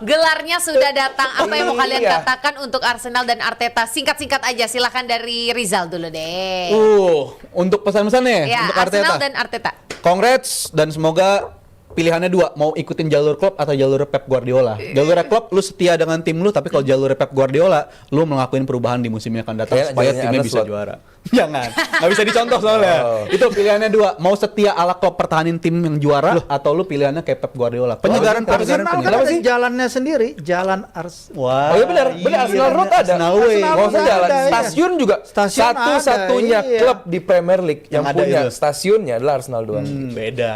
Gelarnya sudah datang. Apa yang mau kalian katakan untuk Arsenal dan Arteta? Singkat-singkat aja. Silakan dari Rizal dulu deh. Untuk pesan-pesannya Ya, untuk Arteta. Arsenal dan Arteta. Congrats dan semoga pilihannya dua, mau ikutin jalur Klopp atau jalur Pep Guardiola. Jalur Klopp lu setia dengan tim lu, tapi kalau jalur Pep Guardiola lu ngelakuin perubahan di musim yang akan datang supaya timnya bisa juara. Jangan, nggak bisa dicontoh soalnya. Itu pilihannya dua, mau setia ala Klopp pertahanin tim yang juara atau lu pilihannya kayak Pep Guardiola. Penyegaran Arsenal kan ada jalannya sendiri, jalan Wah. Oh iya benar, Arsenal Road ada. Arsenal Way. Nggak usah jalan. ada, Stasiun juga. Stasiun Satu-satunya ada, iya. klub di Premier League yang Yang ada punya itu. stasiunnya adalah Arsenal doang. Beda.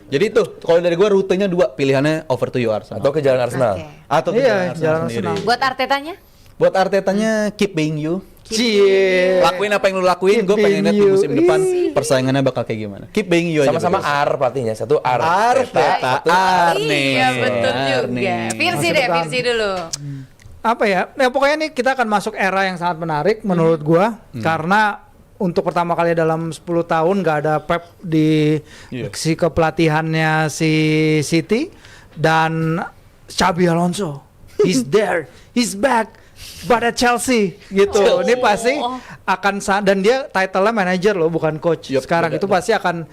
Jadi itu, kalau dari gua rutenya dua, pilihannya over to you Arsenal. Atau ke jalan Arsenal. Oke. Atau ke Iya, jalan jalan sendiri. Arsenal. Buat Artetanya? Buat Artetanya keep being you. Cie. Lakuin apa yang lu lakuin, gue Keep pengen lihat di being musim you. depan persaingannya bakal kayak gimana. Keep being you aja. Sama-sama bagus. R pelatihnya, satu R. Arteta, Arne. Iya betul Arne. juga. Virsi deh, Virsi dulu. Apa ya? Ya pokoknya nih kita akan masuk era yang sangat menarik menurut gua karena untuk pertama kali dalam 10 tahun nggak ada Pep di Iya. si kepelatihannya si City dan Xabi Alonso. He's there, he's back. But at Chelsea gitu. Ini pasti akan dan dia title-nya manager loh, bukan coach. Yup, Sekarang benar. itu pasti akan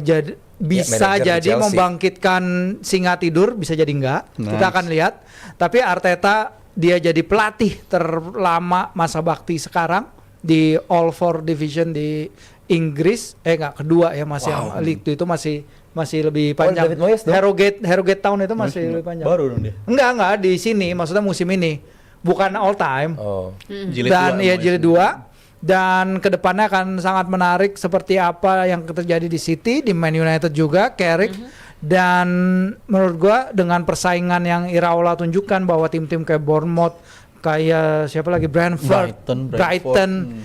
jadi bisa manajer di jadi Chelsea. membangkitkan singa tidur, bisa jadi enggak. Kita Nice. akan lihat. Tapi Arteta dia jadi pelatih terlama masa bakti sekarang di All Four Division di Inggris. Enggak, kedua ya, masih yang League Two itu masih lebih panjang. David Moyes dong? Harrogate Town itu masih lebih panjang. Baru dong dia. Enggak di sini, maksudnya musim ini. Bukan all time. Oh. Jilid Dan dua, ya Moyes. jilid 2 dan kedepannya akan sangat menarik seperti apa yang terjadi di City, di Man United juga, Carrick. Dan menurut gua dengan persaingan yang Iraola tunjukkan bahwa tim-tim kayak Bournemouth, kayak siapa lagi, Brentford, Brighton,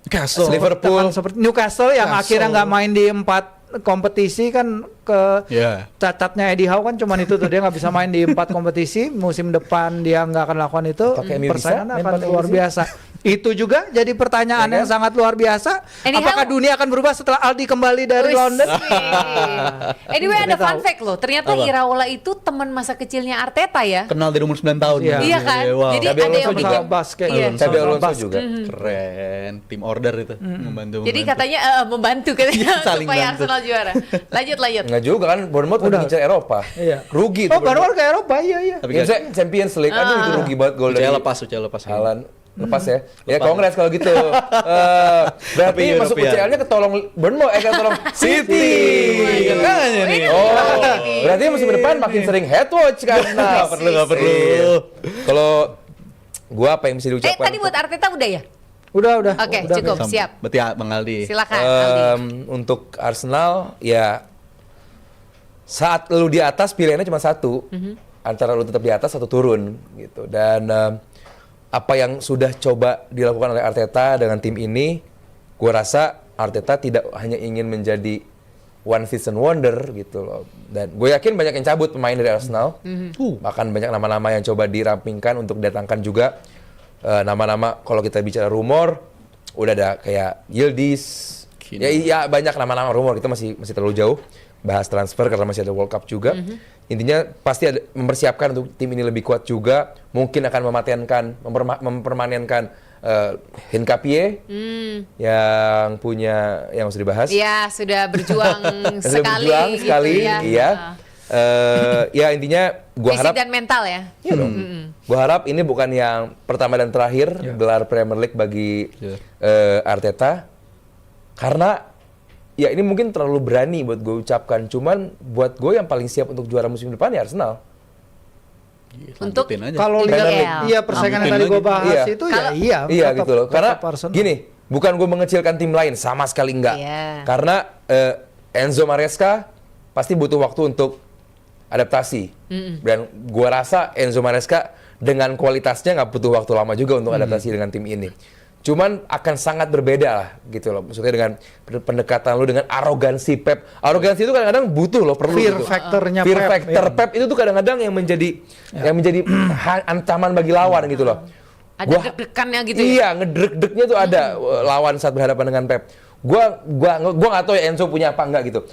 Castle. Liverpool. teman seperti Newcastle yang akhirnya nggak main di 4 kompetisi kan ke Ya. cacatnya Eddie Howe kan cuman itu tuh, dia nggak bisa main di 4 kompetisi, musim depan dia nggak akan lakukan itu. Pakai MU bisa Persaingan main akan 4 luar kompetisi? biasa. Itu juga jadi pertanyaan yang sangat luar biasa. Anyhow- Apakah dunia akan berubah setelah Aldi kembali dari Wih, London? Anyway, ada Kita fun tahu. fact loh. Ternyata Apa? Iraola itu teman masa kecilnya Arteta ya. Kenal dari umur 9 tahun. Iya. Iya kan? Wow. Jadi Xabi ada Alonso yang juga. bikin. Sama basket. Iya. Xabi Sama Alonso basket. juga. Keren, tim order itu membantu. Jadi katanya membantu katanya Saling supaya bantu. Arsenal juara. Lanjut. Enggak juga kan, Bournemouth udah ngincer Eropa. Iya. Rugi Oh, tuh baru Bournemouth. ke Eropa, iya. Tapi Ngincer Champions League, aduh itu rugi banget gol dari Ucaya lepas. Haaland. Lepas ya. Ya Lepas. kongres kalau gitu. Berarti Tapi masuk European. UCL-nya ketolong Bournemouth, ketolong City. Makanya nih. Oh, berarti musim depan makin sering head watch kan. Nah, Nggak perlu. Iya. Kalau gua apa yang bisa diucapkan? Tadi buat Arteta udah ya? Udah. Oke, Udah, cukup. Bang. Siap. Berarti Bang Aldi. Silakan Aldi. Untuk Arsenal ya saat lu di atas pilihannya cuma satu, antara lu tetap di atas atau turun gitu. Dan apa yang sudah coba dilakukan oleh Arteta dengan tim ini, gua rasa Arteta tidak hanya ingin menjadi one season wonder gitu loh. Dan gue yakin banyak yang cabut pemain dari Arsenal, bahkan banyak nama-nama yang coba dirampingkan untuk datangkan juga. Nama-nama kalau kita bicara rumor, udah ada kayak Yildiz, ya banyak nama-nama rumor, kita masih terlalu jauh bahas transfer karena masih ada World Cup juga. Intinya pasti ada mempersiapkan untuk tim ini lebih kuat juga. Mungkin akan mempermanenkan Hinkapie yang punya yang harus dibahas. Iya, sudah berjuang Sudah sekali. berjuang gitu sekali, ya. iya. Ya intinya gua Fisik harap dan mental ya. iya dong. Gua harap ini bukan yang pertama dan terakhir gelar Premier League bagi Arteta. Karena ya ini mungkin terlalu berani buat gue ucapkan, cuman buat gue yang paling siap untuk juara musim depan ya Arsenal. Untuk Kalau lihat IPL. iya persaingan yang tadi gue bahas Iya. itu Kalau- iya Iya tetap- gitu loh. Karena tetap Arsenal. gini, bukan gue mengecilkan tim lain, sama sekali enggak. Iya. Karena Enzo Maresca pasti butuh waktu untuk adaptasi. Dan gue rasa Enzo Maresca dengan kualitasnya nggak butuh waktu lama juga untuk adaptasi dengan tim ini. Cuman akan sangat berbeda lah gitu loh. Maksudnya dengan pendekatan lu dengan arogansi Pep. Arogansi itu kadang-kadang butuh loh, perlu Fear gitu. factornya Fear Pep, factor iya. Pep itu tuh kadang-kadang yang menjadi ancaman bagi lawan gitu loh. Ada deg-degannya gitu ya. Iya, ngedrek-deknya tuh ada lawan saat berhadapan dengan Pep. Gua nggak tahu ya Enzo punya apa enggak gitu.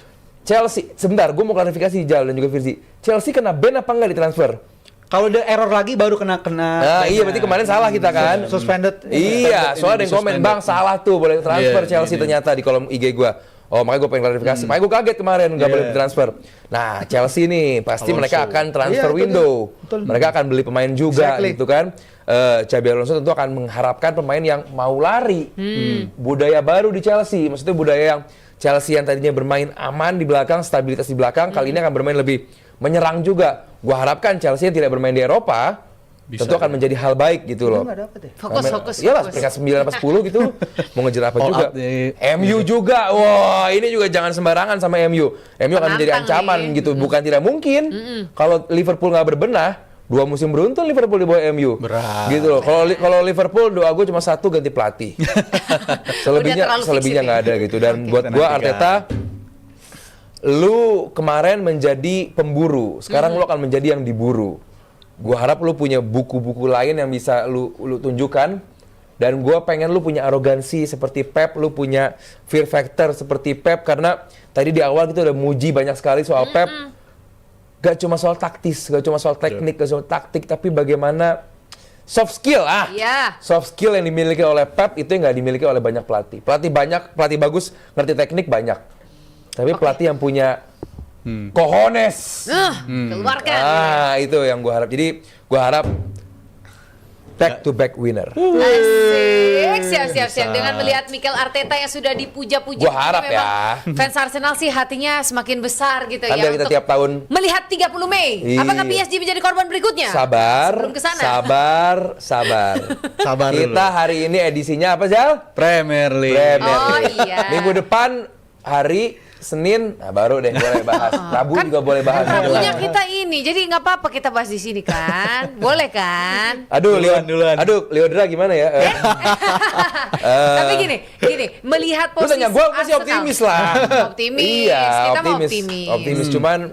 Chelsea, sebentar, gue mau klarifikasi Jal dan juga Firzi. Chelsea kena ban apa enggak di transfer? Kalau ada error lagi baru kena. Nah, iya berarti kemarin salah kita kan. Suspended. Iya, soalnya ada yang komen, "Bang, salah tuh, boleh transfer Iya, Chelsea ini. ternyata di kolom IG gua." Oh, makanya gue pengen klarifikasi. Makanya gue kaget kemarin nggak boleh transfer. Nah, Chelsea nih pasti mereka akan transfer Iya, itu window. Betul. Mereka akan beli pemain juga Exactly. gitu kan. Xabi Alonso tentu akan mengharapkan pemain yang mau lari. Budaya baru di Chelsea. Maksudnya budaya yang Chelsea yang tadinya bermain aman di belakang, stabilitas di belakang, kali ini akan bermain lebih menyerang juga. Gua harapkan Chelsea yang tidak bermain di Eropa tentu akan menjadi hal baik gitu loh. Nggak dapet ya? Fokus. Iyalah, peringkat 9 apa 10 gitu. Mau ngejar apa All juga. out di MU juga. Wah, ini juga jangan sembarangan sama MU. MU akan menjadi Penantang ancaman nih. gitu. Bukan tidak mungkin. Kalau Liverpool nggak berbenah, 2 musim beruntun Liverpool di bawah MU. Berat. Gitu loh. Kalau Liverpool doa gue cuma satu, ganti pelatih. terlalu selebihnya fix nggak ini. ada gitu. Dan buat gue Arteta, lu kemarin menjadi pemburu, sekarang lu akan menjadi yang diburu. Gua harap lu punya buku-buku lain yang bisa lu tunjukkan, dan gua pengen lu punya arogansi seperti Pep, lu punya fear factor seperti Pep, karena tadi di awal kita udah muji banyak sekali soal Pep. Gak cuma soal taktis, gak cuma soal teknik, gak cuma taktik, tapi bagaimana soft skill Iya. soft skill yang dimiliki oleh Pep itu yang nggak dimiliki oleh banyak pelatih. Pelatih bagus, ngerti teknik banyak. Tapi pelatih yang punya cojones. Keluarkan. Itu yang gue harap. Jadi gue harap back to back winner. Asik, siap. Dengan melihat Mikel Arteta yang sudah dipuja-puja, Gua harap memang ya. fans Arsenal sih hatinya semakin besar gitu Kan ya dari kita untuk tiap tahun melihat 30 Mei. Iya. Apakah PSG menjadi korban berikutnya? sabar, Sebelum kesana. sabar. Sabar dulu. Kita hari ini edisinya apa, Jal? Premier League. Premier Oh, League. iya. Minggu depan hari Senin, nah baru deh boleh bahas. Rabu juga boleh bahas. Rabunya kita ini, jadi nggak apa-apa kita bahas di sini kan, boleh kan? Aduh, Duluan. Aduh, Leodra gimana ya? Tapi gini, melihat Lu posisi tanya gue masih Arsenal. optimis lah. Optimis, Iya, kita mau optimis. optimis.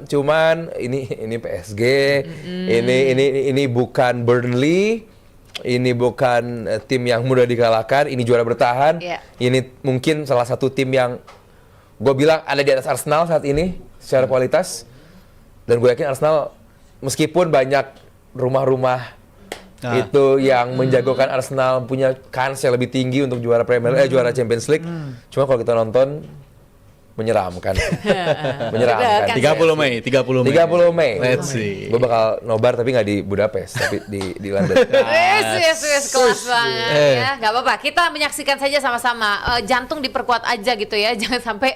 Cuman ini PSG, ini bukan Burnley, ini bukan tim yang mudah dikalahkan, ini juara bertahan. Iya. Ini mungkin salah satu tim yang gue bilang ada di atas Arsenal saat ini secara kualitas. Dan gue yakin Arsenal meskipun banyak rumah-rumah itu yang menjagokan Arsenal punya kans yang lebih tinggi untuk juara juara Champions League. Cuma kalau kita nonton menyeramkan. Menyeramkan. 30 Mei. 30 Mei. Let's see. Gue bakal nobar tapi nggak di Budapest, tapi di London. Wes, kelas banget ya. Gak apa-apa, kita menyaksikan saja sama-sama. Jantung diperkuat aja gitu ya, jangan sampai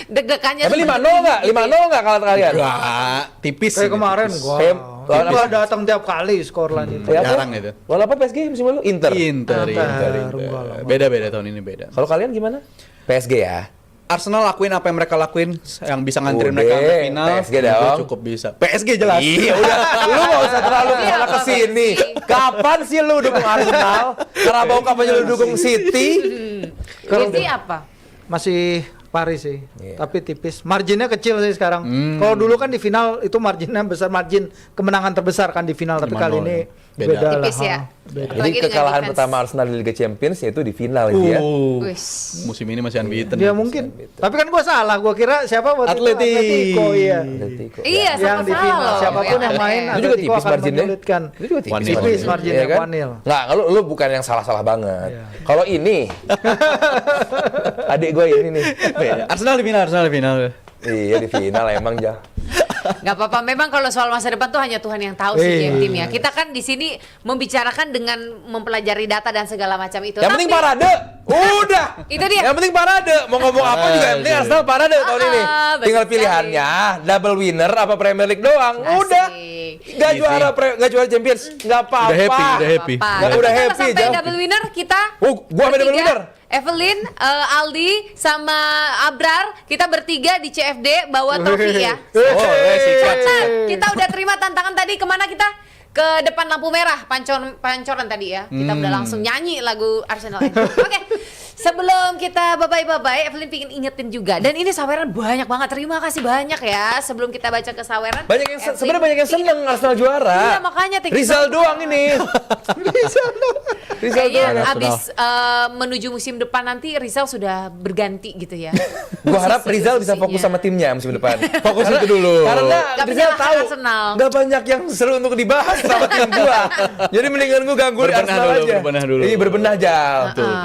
deg-degannya. Tapi 5-0 nggak? 5-0 nggak kalau kalian? Wah, tipis. Kayak kemarin gua. Lawan Gua apa? datang tiap kali skorlan itu. Kayak apa? Jarang itu. Lawan apa PSG musim lalu? Inter. Inter. Enggak lah. Beda-beda tahun ini beda. Kalau kalian gimana? PSG ya. Arsenal lakuin apa yang mereka lakuin, yang bisa nganterin Udah, mereka sampai final. PSG itu dong. cukup bisa. PSG jelas. Iya udah, lu nggak usah terlalu Iya, kesana kesini. Kapan sih lu dukung Arsenal? Carabao Cup aja lu dukung City? Jadi apa? Masih Paris sih, Iya. tapi tipis. Marginnya kecil sih sekarang. Kalau dulu kan di final itu marginnya besar, margin kemenangan terbesar kan di final. Tapi 5-0 kali ini beda. beda, Tipis lah. ya. Beda. Jadi Apalagi dengan kekalahan defense. pertama Arsenal di Liga Champions yaitu di final itu ya. Wis. Musim ini masih unbeaten. Dia mungkin. Tapi kan gua salah, gua kira siapa waktu itu? Atletico. Iya. Atletico. Iya, Yang di salah final loh. siapapun yang aneh. main Itu juga Atletico tipis akan marginnya. menyulitkan. Itu juga tipis. One nil. Tipis marginnya, Iya kan? 1-0. Nggak, lu bukan yang salah-salah banget. Iya. Kalau ini, adik gue ini nih. Beda. Arsenal di final. Iya di final emang jah. Gak apa-apa, memang kalau soal masa depan tuh hanya Tuhan yang tahu sih tim-timnya. Kita kan di sini membicarakan dengan mempelajari data dan segala macam itu. Yang penting parade. Udah. Itu dia. Yang penting parade. Mau ngomong apa juga yang penting Arsenal parade tahun ini. betul Tinggal sekali. pilihannya double winner apa Premier League doang. Asik. Udah. Gak Easy. gak juara Champions. Gak apa-apa. Udah happy. Apa-apa. Nggak, udah Kita happy, sampai jauh. double winner kita. Oh, gua sampai double bertiga, winner. Evelyn, Aldi, sama Abrar, kita bertiga di CFD bawa trofi ya. Oh, sikat. Nah, kita udah terima tantangan tadi, kemana kita? Ke depan lampu merah, pancoran tadi ya. Kita udah langsung nyanyi lagu Arsenal. Oke, sebelum kita bye-bye, Evelyn pingin ingetin juga. Dan ini saweran banyak banget, terima kasih banyak ya. Sebelum kita baca ke saweran. Banyak yang Evelyn sebenarnya banyak yang seneng Arsenal juara. Iya, makanya thank you Rizal so much. doang ini. Rizal tuh Kayaknya anak. abis menuju musim depan nanti Rizal sudah berganti gitu ya. Gua harap Rizal bisa Posisinya. fokus sama timnya musim depan. Fokus itu dulu. Karena Gak Rizal menyalahkan tahu Arsenal. gak banyak yang seru untuk dibahas sama tim gua. Jadi mendingan gua ganggu di Berbenah Arsenal dulu, aja. berbenah dulu. Iya, berbenah Jal.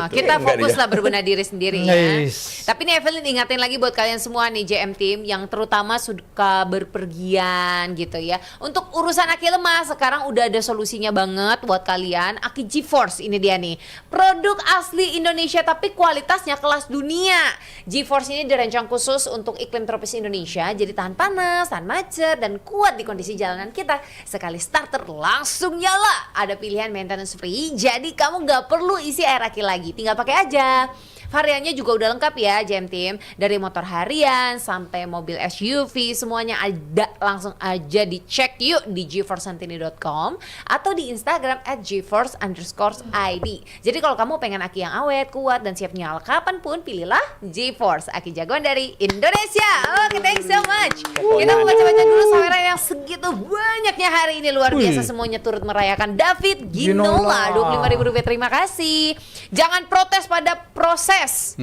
Kita Enggak fokus dia. lah berbenah diri sendiri ya. Nice. Tapi nih Evelyn ingatin lagi buat kalian semua nih JM Team yang terutama suka berpergian gitu ya. Untuk urusan aki lemah sekarang udah ada solusinya banget buat kalian. Aki GeForce ini dia nih. Produk asli Indonesia tapi kualitasnya kelas dunia. GeForce ini dirancang khusus untuk iklim tropis Indonesia. Jadi tahan panas, tahan macet dan kuat di kondisi jalanan kita. Sekali starter langsung nyala. Ada pilihan maintenance free. Jadi kamu gak perlu isi air aki lagi. Tinggal pakai aja. Variannya juga udah lengkap ya JM Team. Dari motor harian sampai mobil SUV semuanya ada. Langsung aja dicek yuk di geforcesantini.com atau di Instagram @geforce_id. Jadi kalau kamu pengen aki yang awet, kuat dan siap nyala kapanpun, pilihlah GeForce, aki jagoan dari Indonesia. Oke, thanks so much. Kita mau baca-baca dulu saweran yang segitu banyaknya hari ini, luar biasa. Semuanya turut merayakan David Ginola, Rp25.000. Terima kasih. Jangan protes pada proses.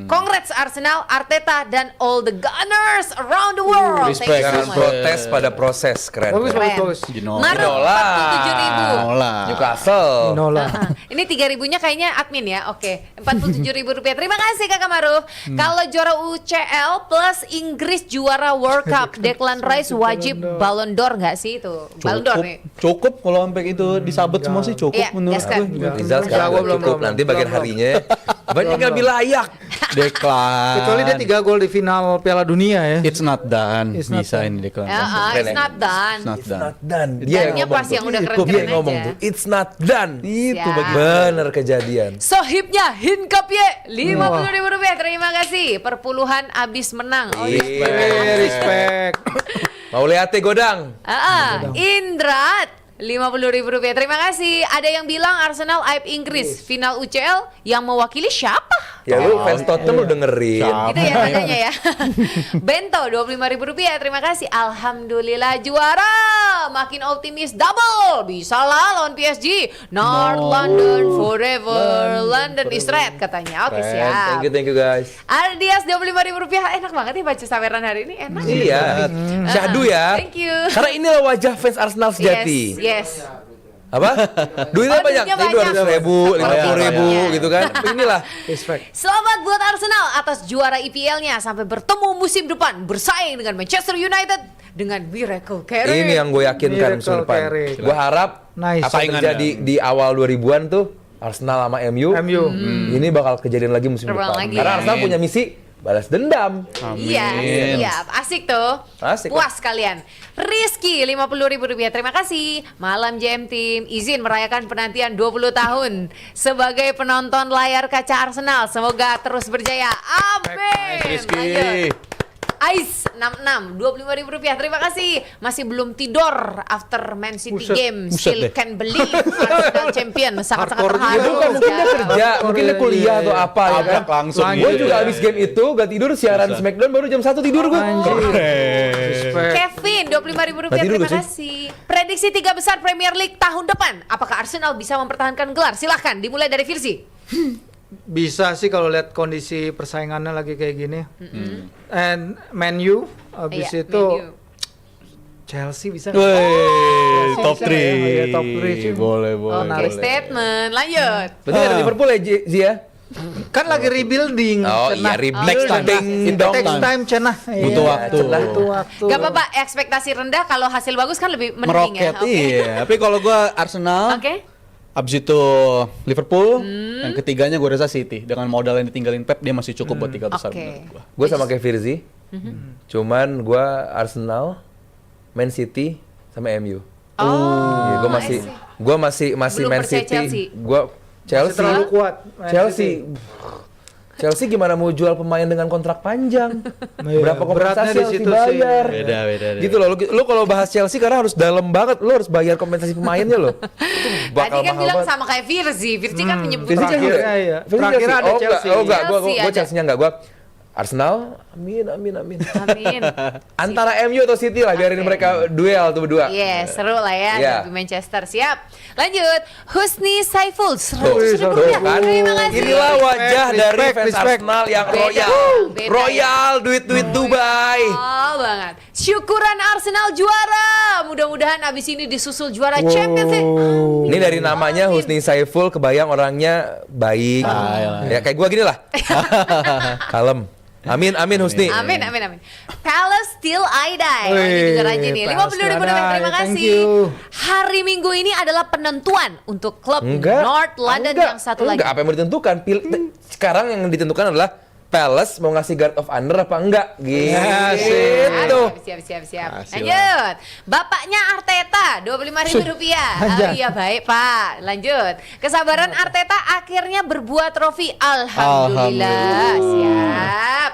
Congrats Arsenal, Arteta dan all the Gunners around the world. Respect, Thank you so Jangan much. protes pada proses. Keren. Bagus, keren. bagus. Ginola. Maret Ginola. 47.000. Ginola. Newcastle. Nola. Ini 3.000-nya kayaknya admin ya. Oke, Rp47.000. Terima kasih Kakak Maruf. Kalau juara UCL plus Inggris juara World Cup, Declan Rice wajib Ballon d'Or nggak sih itu? Ballon d'Or nih. Cukup kalau sampai itu disabet semua sih cukup Iya, menurut gaskan. gue. Enggak. Rizal sekarang Gua udah belum, cukup. belum. Nanti bagian Belum. harinya banyak yang lebih layak. Deklan. Kecuali dia 3 gol di final Piala Dunia ya. It's not done. It's not Bisa done. ini Deklan. Ya, Keren it's ya? not done. It's not done. Dan Dannya pas yang udah keren-keren Dia yang ngomong aja. tuh, it's not done. Itu Siap. bagi Bener kejadian. Sohibnya Hinkapye Rp50.000. Terima kasih. Perpuluhan abis menang. Oh, Iya. Respect. Mau lihat godang. Indrat Rp50.000. Terima kasih. Ada yang bilang Arsenal aib Inggris final UCL yang mewakili siapa? Ya lu fans Tottenham lu dengerin. Itu ya adanya ya. Bento Rp25.000. Terima kasih. Alhamdulillah juara. Makin optimis double. Bisa lah lawan PSG. North London forever. London is red katanya. Oke, siap. Thank you guys. Ardias Rp25.000. Enak banget ya baca saweran hari ini. Enak. Iya. Syahdu ya. Thank you. Karena inilah wajah fans Arsenal sejati. Yes. Apa? Duitnya Oh, banyak. duitnya Jadi banyak. 200.000, 50.000 Iya. gitu kan. Tapi inilah. Respect. Selamat buat Arsenal atas juara IPL-nya sampai bertemu musim depan bersaing dengan Manchester United dengan Miracle Carey. Ini yang gue yakinkan musim Miracle depan. Carey. Gue harap Nice. apa yang terjadi di awal 2000-an tuh Arsenal sama MU. Ini bakal kejadian lagi musim Terulang depan. lagi Karena ya. Arsenal punya misi balas dendam. Iya, siap. Asik tuh. Asik, Puas kalian. Rizky Rp50.000. Terima kasih. Malam JM Team izin merayakan penantian 20 tahun sebagai penonton layar kaca Arsenal. Semoga terus berjaya. Amin. Rizky. Lanjut. Ais 66 Rp25.000. Terima kasih. Masih belum tidur after Man City Buset. game. Buset Still deh. can believe Arsenal champion. Sangat-sangat Hardcore terharu. juga. Bukan, mungkin dia kerja, mungkin dia kuliah atau apa ya kan. Tabrak langsung Lanjut. Gue gitu juga ya. abis game itu gak tidur, siaran Smackdown baru jam 1 tidur gue. Respect. Kevin, Rp25.000. Tadi dulu Terima sih. kasih. Prediksi 3 besar Premier League tahun depan. Apakah Arsenal bisa mempertahankan gelar? Silahkan, dimulai dari Virsi. Bisa sih kalau lihat kondisi persaingannya lagi kayak gini. And Man U habis Iya, itu Man U. Chelsea bisa. Wey, top Bisa ya? Iya, 3. top three sih. Boleh, boleh. Oke, boleh. statement. Lanjut. Berarti ada Liverpool ya Zia? Kan lagi rebuilding. Oh Cenah. iya, rebuilding Next Takes time. time cenah. Butuh Iya, waktu. cenah. Butuh waktu. Gak apa-apa, ekspektasi rendah kalau hasil bagus kan lebih mending ya. Meroket, Oke. iya. Tapi kalau gua Arsenal, Oke. abis itu Liverpool, yang ketiganya gue rasa City. Dengan modal yang ditinggalin Pep, dia masih cukup buat 3 besar Oke. menurut gua. Gue sama kayak Firzi. Cuman gue Arsenal, Man City, sama MU. Oh, Gue masih, I see. gue masih Belum Man percaya City. Chelsea. Gue Masih terlalu kuat. Man Chelsea. Chelsea gimana mau jual pemain dengan kontrak panjang? Iya, Berapa beratnya kompensasi di harus situ dibayar? sih. Beda. Gitu loh, lu kalau bahas Chelsea karena harus dalam banget, lu harus bayar kompensasi pemainnya loh. Itu Tadi bakal kan mahal bilang banget. sama kayak Virsi. Virsi kan menyebut Firzi Terakhir Chelsea nggak? iya. Firzi Terakhir Chelsea? ada Oh, Chelsea. Enggak, gue Chelsea ada. Chelsea-nya enggak. Gue Arsenal, amin. Amin. Antara MU atau City lah, biarin mereka duel tuh berdua. Seru lah ya, Iya. Derby Manchester. Siap. Lanjut, Husni Saiful. Tuh, Rp100.000. kan? Terima kasih. Inilah wajah dari fans respect. Arsenal yang Beda, royal. beda Royal, duit-duit Dubai. Oh banget. Syukuran Arsenal juara. Mudah-mudahan abis ini disusul juara Champions League. Amin. Ini dari namanya Husni Saiful, kebayang orangnya baik. Ya kayak gua gini lah. Kalem. Amin Husni. Amin. Palace Till I Die. Oh, ini juga rajin nih. Palace 50.000 Till I rupiah. Die. Terima Thank kasih. you. Hari Minggu ini adalah penentuan untuk klub North London yang satu lagi. Enggak, apa yang mau ditentukan? Sekarang yang ditentukan adalah Palace mau ngasih guard of honor apa enggak? Gitu. Siap. Lanjut. Bapaknya Arteta, Rp25.000. Oh iya baik Pak. Lanjut. Kesabaran Arteta akhirnya berbuah trofi. Alhamdulillah. Siap.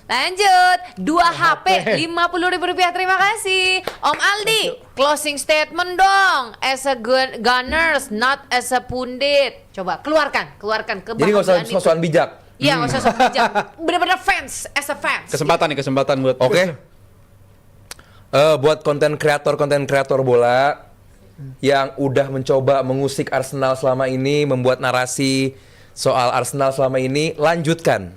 Lanjut, 2 HP Rp50.000. Terima kasih Om Aldi. Closing statement dong. As a Gunners, not as a pundit. Coba keluarkan kebahagiaan Jadi nggak usah itu. sosokan bijak. Iya, nggak usah sok bijak. Bener-bener fans, as a fans. Kesempatan buat. Oke. Buat konten kreator bola yang udah mencoba mengusik Arsenal selama ini, membuat narasi soal Arsenal selama ini, lanjutkan.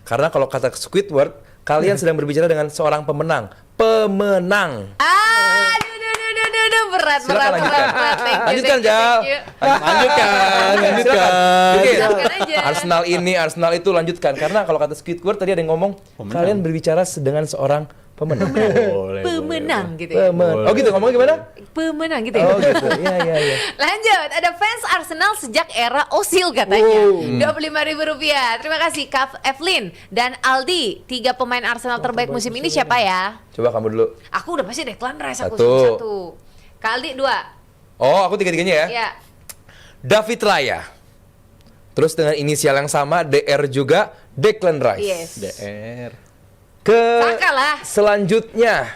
Karena kalau kata Squidward, kalian sedang berbicara dengan seorang pemenang. Berat. Silakan lanjutkan. Thank you, Lanjutkan, thank you, Jal. thank you. Lanjutkan. Oke. Silakan aja. Arsenal ini, Arsenal itu lanjutkan. Karena kalau kata Squidward tadi ada yang ngomong, kalian berbicara dengan seorang pemenang. Pemenang gitu ya. Oh gitu, ngomongnya gimana? Pemenang gitu ya. Oh gitu, iya. Lanjut, ada fans Arsenal sejak era Ozil katanya. Rp25.000. Terima kasih Kaf Evelyn dan Aldi. 3 pemain Arsenal terbaik musim ini siapa ya? Coba kamu dulu. Aku udah pasti Declan Rice, aku Satu. 1. Kak Aldi 2. Oh, aku tiga-tiganya ya? Iya. David Raya. Terus dengan inisial yang sama, DR juga, Declan Rice. Yes. DR. Saka lah. Selanjutnya,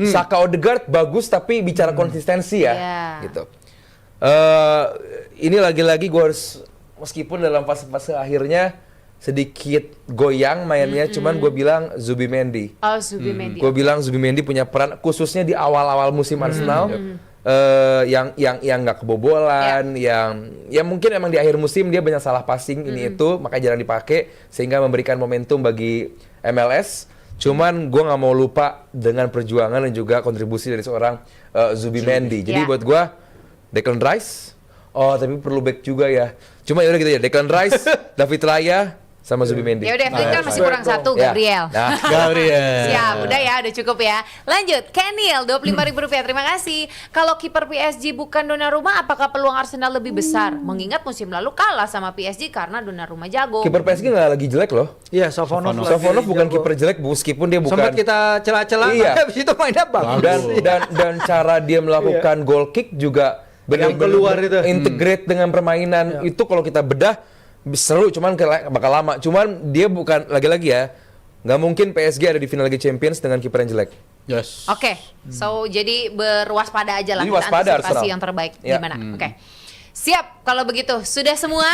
Saka Odegaard bagus tapi bicara konsistensi ya. Iya. Gitu. Ini lagi-lagi gue harus, meskipun dalam fase-fase akhirnya sedikit goyang mainnya, cuman gue bilang Zubimendi. Oh, Zubimendi. Gue bilang Zubimendi punya peran khususnya di awal-awal musim Arsenal yang nggak kebobolan, yang mungkin emang di akhir musim dia banyak salah passing ini itu, makanya jarang dipakai sehingga memberikan momentum bagi MLS. Cuman gue nggak mau lupa dengan perjuangan dan juga kontribusi dari seorang Zubimendi. Jadi buat gue Declan Rice, oh tapi perlu back juga ya. Cuma yaudah gitu ya, Declan Rice, David Raya, sama Zubimendi. Ya udah, Evelyn kan masih kurang 1, Ya. Gabriel. Nah, Gabriel. Siap, udah ya, udah cukup ya. Lanjut, Kenil, Rp25.000. Terima kasih. Kalau kiper PSG bukan Donnarumma, apakah peluang Arsenal lebih besar? Mengingat musim lalu kalah sama PSG karena Donnarumma jago. kiper PSG nggak lagi jelek loh. Iya, Sofonov. Sofonov bukan kiper jelek meskipun dia bukan. Sempat kita celah-celah, Iya. habis itu mainnya bagus. Dan cara dia melakukan goal kick juga Yang keluar itu. integrate dengan permainan itu kalau kita bedah seru, cuman bakal lama. Cuman dia bukan, lagi-lagi ya, nggak mungkin PSG ada di final Liga Champions dengan kiper yang jelek. Yes. Oke, so jadi berwaspada aja lah. Jadi kita waspada antisipasi Arsenal. yang terbaik Ya. gimana. Oke, siap. Kalau begitu, sudah semua?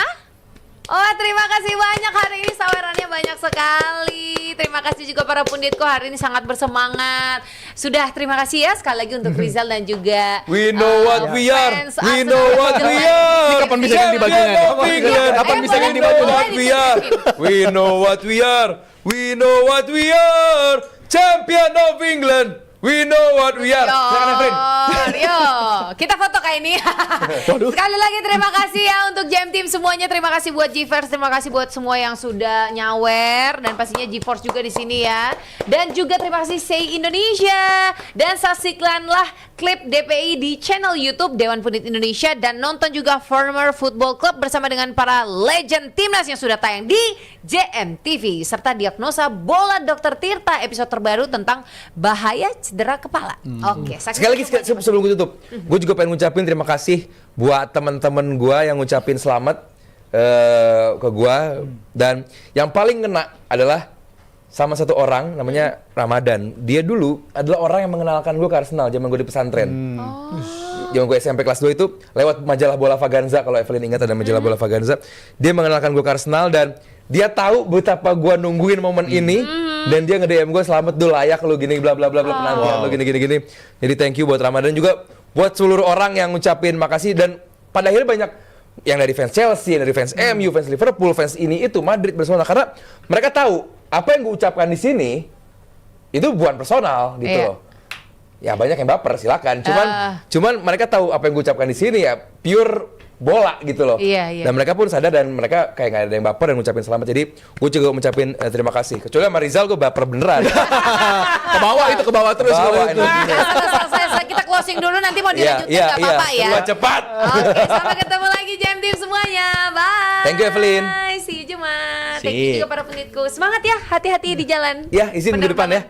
Oh, terima kasih banyak, hari ini sawerannya banyak sekali. Terima kasih juga para punditku, hari ini sangat bersemangat. Sudah, terima kasih ya sekali lagi untuk Rizal dan juga We know what we are. fans We Arsenal know what yang we jelas. are. Ini kapan bisa ganti bajunya? Kapan bisa ganti bajunya? We know what we are. We know what we are. Champion of England. We know what we are. Silakan, Efren. Yo, kita foto kayak ini. Sekali lagi terima kasih ya untuk Jam Team semuanya. Terima kasih buat GeForce, terima kasih buat semua yang sudah nyawer, dan pastinya GeForce juga di sini ya. Dan juga terima kasih Say Indonesia, dan saksikanlah klip DPI di channel YouTube Dewan Pundit Indonesia, dan nonton juga Former Football Club bersama dengan para legend timnas yang sudah tayang di JMTV, serta diagnosa bola Dr. Tirta episode terbaru tentang bahaya cedera kepala. Oke, Sekali lagi sebelum gue tutup, gue juga pengen ngucapin terima kasih buat teman-teman gue yang ngucapin selamat ke gue, dan yang paling kena adalah sama satu orang namanya Ramadan. Dia dulu adalah orang yang mengenalkan gue ke Arsenal zaman gue di pesantren. Zaman gue SMP kelas 2 itu lewat majalah Bola Vaganza, kalau Evelyn ingat ada majalah Bola Vaganza. Dia mengenalkan gue ke Arsenal, dan dia tahu betapa gua nungguin momen ini dan dia nge-DM gua selamat dulu layak lu gini bla bla bla bla penantian lu gini. Jadi thank you buat Ramadan juga buat seluruh orang yang ngucapin makasih dan pada akhirnya banyak yang dari fans Chelsea, yang dari fans MU, fans Liverpool, fans ini itu Madrid Barcelona karena mereka tahu apa yang gua ucapkan di sini itu bukan personal gitu loh. Ya banyak yang baper silakan. Cuman mereka tahu apa yang gua ucapkan di sini ya pure bola gitu loh. Iya. Dan mereka pun sadar dan mereka kayak gak ada yang baper dan ngucapin selamat. Jadi gue juga ngucapin terima kasih. Kecuali sama Rizal gue baper beneran. Ke bawah terus. Selesai. Kita closing dulu nanti mau dilanjutkan nggak apa-apa ya. Cepat. Oke, sampai ketemu lagi Jam Team semuanya. Bye. Thank you, Evelyn. See you Jumat. Thank you juga para penelitku. Semangat ya, hati-hati di jalan. Ya, izin minggu depan ya.